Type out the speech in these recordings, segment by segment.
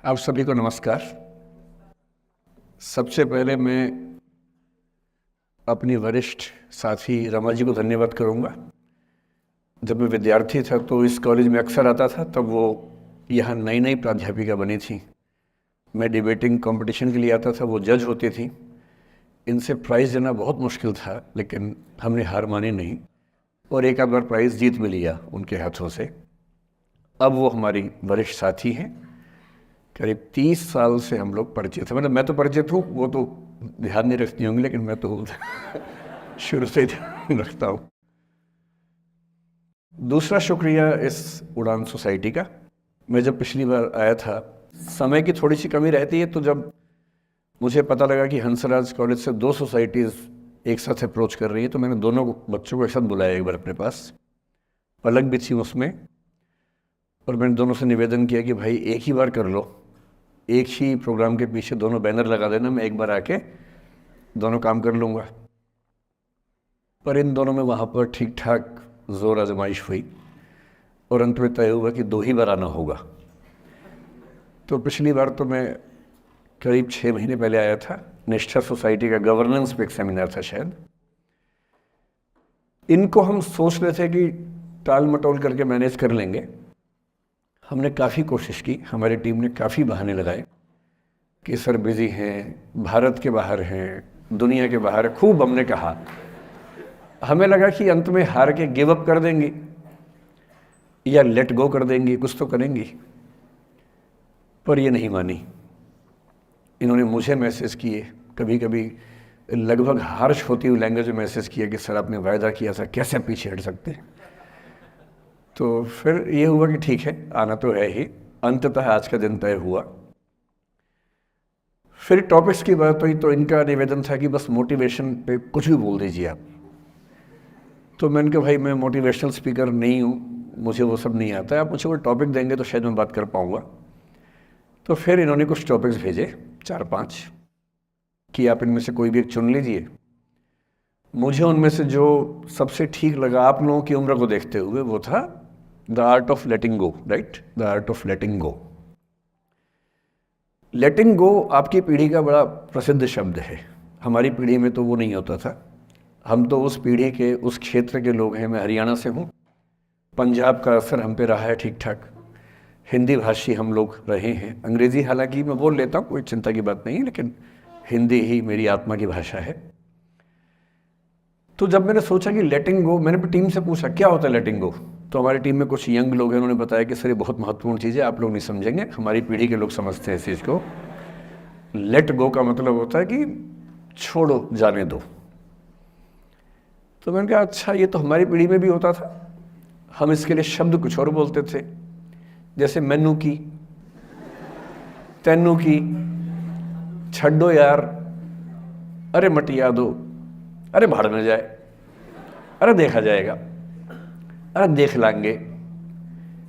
आप सभी को नमस्कार। सबसे पहले मैं अपनी वरिष्ठ साथी रमा जी को धन्यवाद करूंगा। जब मैं विद्यार्थी था तो इस कॉलेज में अक्सर आता था, तब वो यहाँ नई नई प्राध्यापिका बनी थी। मैं डिबेटिंग कंपटीशन के लिए आता था, वो जज होती थी। इनसे प्राइज़ देना बहुत मुश्किल था, लेकिन हमने हार मानी नहीं और एक आध बार प्राइज़ जीत भी लिया उनके हाथों से। अब वो हमारी वरिष्ठ साथी हैं। करीब 30 साल से हम लोग परिचित हैं। मतलब मैं तो परिचित हूँ, वो तो ध्यान नहीं रखती होंगी, लेकिन मैं तो शुरू से ही ध्यान रखता हूँ। दूसरा शुक्रिया इस उड़ान सोसाइटी का। मैं जब पिछली बार आया था, समय की थोड़ी सी कमी रहती है, तो जब मुझे पता लगा कि हंसराज कॉलेज से 2 सोसाइटीज़ एक साथ अप्रोच कर रही है, तो मैंने दोनों बच्चों को एक साथ बुलाया एक बार अपने पास। पलक भी थी उसमें, और मैंने दोनों से निवेदन किया कि भाई एक ही बार कर लो, एक ही प्रोग्राम के पीछे दोनों बैनर लगा देना, मैं एक बार आके दोनों काम कर लूँगा। पर इन दोनों में वहाँ पर ठीक ठाक जोर आजमाइश हुई और अंत में तय हुआ कि 2 ही बार आना होगा। तो पिछली बार तो मैं करीब 6 महीने पहले आया था। निष्ठा सोसाइटी का गवर्नेंस पे एक सेमिनार था शायद। इनको हम सोच रहे थे कि टाल मटोल करके मैनेज कर लेंगे। हमने काफ़ी कोशिश की, हमारी टीम ने काफ़ी बहाने लगाए कि सर बिज़ी हैं, भारत के बाहर हैं, दुनिया के बाहर है। खूब हमने कहा। हमें लगा कि अंत में हार के गिव अप कर देंगी या लेट गो कर देंगी, कुछ तो करेंगी। पर ये नहीं मानी। इन्होंने मुझे मैसेज किए, कभी कभी लगभग हार्श होती हुई लैंग्वेज में मैसेज किया कि सर आपने वायदा किया था, कैसे पीछे हट सकते हैं। तो फिर ये हुआ कि ठीक है, आना तो है ही। अंततः आज का दिन तय हुआ। फिर टॉपिक्स की बात हुई तो इनका निवेदन था कि बस मोटिवेशन पे कुछ भी बोल दीजिए आप। तो मैंने कहा भाई मैं मोटिवेशनल स्पीकर नहीं हूँ, मुझे वो सब नहीं आता है, आप मुझे कोई टॉपिक देंगे तो शायद मैं बात कर पाऊँगा। तो फिर इन्होंने कुछ टॉपिक्स भेजे 4-5 कि आप इनमें से कोई भी एक चुन लीजिए। मुझे उनमें से जो सबसे ठीक लगा आप लोगों की उम्र को देखते हुए, वो था the art of letting go. Right, the art of letting go. Letting go आपकी पीढ़ी का बड़ा प्रसिद्ध शब्द है। हमारी पीढ़ी में तो वो नहीं होता था। हम तो उस पीढ़ी के, उस क्षेत्र के लोग हैं। मैं हरियाणा से हूँ। पंजाब का असर हम पे रहा है ठीक ठाक। हिंदी भाषी हम लोग रहे हैं। अंग्रेज़ी हालांकि मैं बोल लेता हूँ, कोई चिंता की बात नहीं है, लेकिन हिंदी ही मेरी आत्मा की भाषा है। तो जब मैंने सोचा कि लेटिंग गो, मैंने टीम से पूछा क्या होता है लेटिंग गो। तो हमारी टीम में कुछ यंग लोग हैं, उन्होंने बताया कि सर ये बहुत महत्वपूर्ण चीज़ है, आप लोग नहीं समझेंगे, हमारी पीढ़ी के लोग समझते हैं इस चीज़ को। लेट गो का मतलब होता है कि छोड़ो, जाने दो। तो मैंने कहा अच्छा, ये तो हमारी पीढ़ी में भी होता था। हम इसके लिए शब्द कुछ और बोलते थे, जैसे मैनू की, तैनू की, छड्डो यार, अरे मटिया दो, अरे भाड़ में जाए, अरे देखा जाएगा, अरे देख लांगे।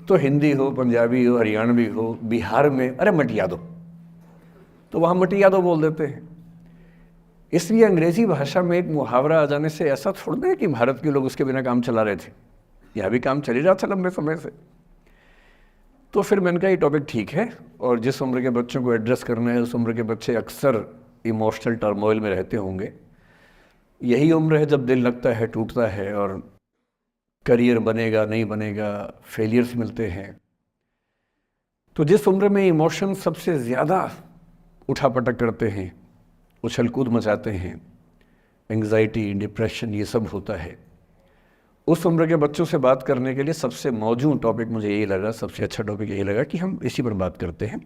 तो हिंदी हो, पंजाबी हो, हरियाणवी हो, बिहार में अरे मटिया दो, तो वहाँ मटिया दो बोल देते हैं। इसलिए अंग्रेजी भाषा में एक मुहावरा आ जाने से ऐसा थोड़ा है कि भारत के लोग उसके बिना काम चला रहे थे। यहाँ भी काम चल ही रहा था लंबे समय से। तो फिर मैंने कहा ये टॉपिक ठीक है, और जिस उम्र के बच्चों को एड्रेस करना है, उस उम्र के बच्चे अक्सर इमोशनल टर्मोइल में रहते होंगे। यही उम्र है जब दिल लगता है, टूटता है, और करियर बनेगा नहीं बनेगा, फेलियर्स मिलते हैं। तो जिस उम्र में इमोशन सबसे ज़्यादा उठापटक करते हैं, उछल कूद मचाते हैं, एंग्जाइटी, डिप्रेशन, ये सब होता है, उस उम्र के बच्चों से बात करने के लिए सबसे मौजूद टॉपिक मुझे यही लगा, सबसे अच्छा टॉपिक यही लगा कि हम इसी पर बात करते हैं।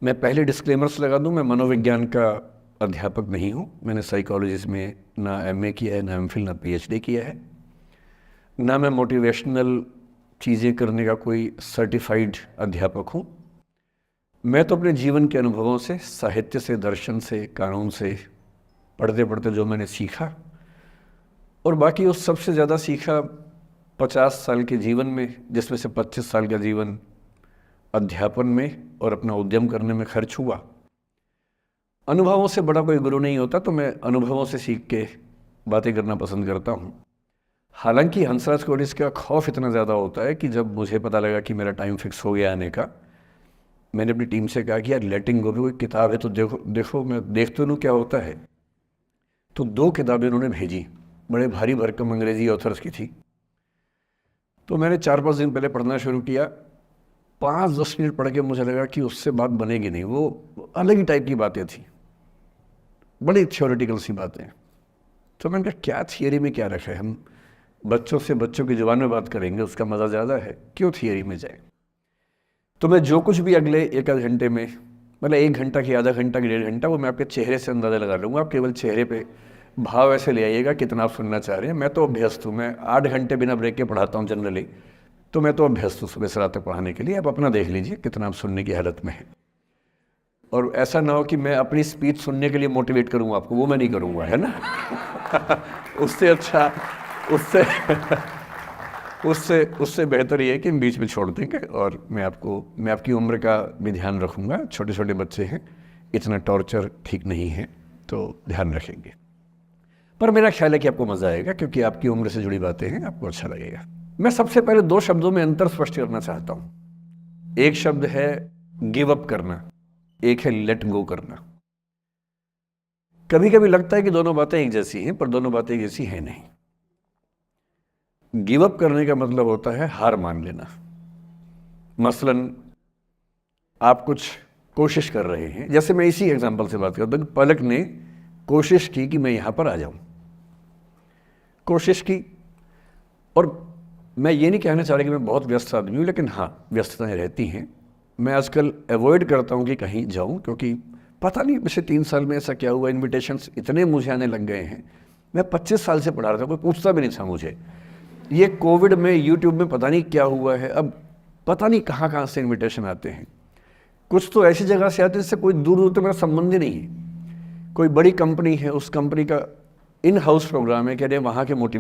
मैं पहले डिस्क्लेमर्स लगा दूं, मैं मनोविज्ञान का अध्यापक नहीं हूं। मैंने साइकोलॉजी में ना एमए किया है, ना एमफिल, ना पीएचडी किया है, ना मैं मोटिवेशनल चीज़ें करने का कोई सर्टिफाइड अध्यापक हूं। मैं तो अपने जीवन के अनुभवों से, साहित्य से, दर्शन से, कानून से, पढ़ते पढ़ते जो मैंने सीखा, और बाकी उस सबसे ज़्यादा सीखा 50 साल के जीवन में, जिसमें से 25 साल का जीवन अध्यापन में और अपना उद्यम करने में खर्च हुआ। अनुभवों से बड़ा कोई गुरु नहीं होता, तो मैं अनुभवों से सीख के बातें करना पसंद करता हूँ। हालांकि हंसराज कॉलेज का खौफ इतना ज़्यादा होता है कि जब मुझे पता लगा कि मेरा टाइम फिक्स हो गया आने का, मैंने अपनी टीम से कहा कि यार लेटिंग गो भी कोई किताब है तो देखो देखो, मैं देख तो लूँ क्या होता है। तो 2 किताबें उन्होंने भेजी, बड़े भारी भरकम अंग्रेजी ऑथर्स की थी। तो मैंने 4-5 दिन पहले पढ़ना शुरू किया। 5-10 मिनट पढ़ के मुझे लगा कि उससे बात बनेगी नहीं, वो अलग ही टाइप की बातें थी, बड़ी थ्योरेटिकल सी बातें। तो मैंने कहा क्या थियरी में क्या रखा है, हम बच्चों से बच्चों की ज़ुबान में बात करेंगे, उसका मज़ा ज़्यादा है, क्यों थियरी में जाए। तो मैं जो कुछ भी अगले 1 घंटे में, मतलब 1 घंटा की, आधा घंटा की, 1.5 घंटा, वो मैं आपके चेहरे से अंदाज़ा लगा लूँगा। आप केवल चेहरे पे भाव ऐसे ले आइएगा कितना आप सुनना चाह रहे हैं। मैं तो अभ्यस्त हूँ, मैं 8 घंटे बिना ब्रेक के पढ़ाता हूँ जनरली, तो मैं तो अभ्यस्त हूँ सुबह से रात तक पढ़ाने के लिए। आप अपना देख लीजिए कितना आप सुनने की हालत में है। और ऐसा ना हो कि मैं अपनी स्पीच सुनने के लिए मोटिवेट करूँ आपको, वो मैं नहीं करूँगा, है ना। उससे अच्छा, उससे बेहतर ये है कि हम बीच में छोड़ देंगे। और मैं आपकी उम्र का भी ध्यान रखूँगा, छोटे छोटे बच्चे हैं, इतना टॉर्चर ठीक नहीं है, तो ध्यान रखेंगे। पर मेरा ख्याल है कि आपको मज़ा आएगा, क्योंकि आपकी उम्र से जुड़ी बातें हैं, आपको अच्छा लगेगा। मैं सबसे पहले 2 शब्दों में अंतर स्पष्ट करना चाहता हूँ। एक शब्द है गिव अप करना, एक है लेट गो करना। कभी कभी लगता है कि दोनों बातें एक जैसी हैं, पर दोनों बातें एक जैसी हैं नहीं। गिव अप करने का मतलब होता है हार मान लेना। मसलन आप कुछ कोशिश कर रहे हैं, जैसे मैं इसी एग्जांपल से बात करता हूँ। पलक ने कोशिश की कि मैं यहाँ पर आ जाऊँ, कोशिश की। और मैं ये नहीं कहना चाह रहा कि मैं बहुत व्यस्त आदमी हूँ, लेकिन हाँ, व्यस्तताएं रहती हैं। मैं आजकल अवॉइड करता हूँ कि कहीं जाऊँ, क्योंकि पता नहीं पिछले 3 साल में ऐसा क्या हुआ, इन्विटेशंस इतने मुझे आने लग गए हैं। मैं 25 साल से पढ़ा रहा था, कोई पूछता भी नहीं था मुझे। ये कोविड में यूट्यूब में पता नहीं क्या हुआ है, अब पता नहीं कहाँ कहाँ से इन्विटेशन आते हैं। कुछ तो ऐसी जगह से आते हैं जिससे कोई दूर दूर तक मेरा संबंध ही नहीं है। कोई बड़ी कंपनी है, उस कंपनी का इन हाउस प्रोग्राम है कि अरे वहाँ के मोटिवेशन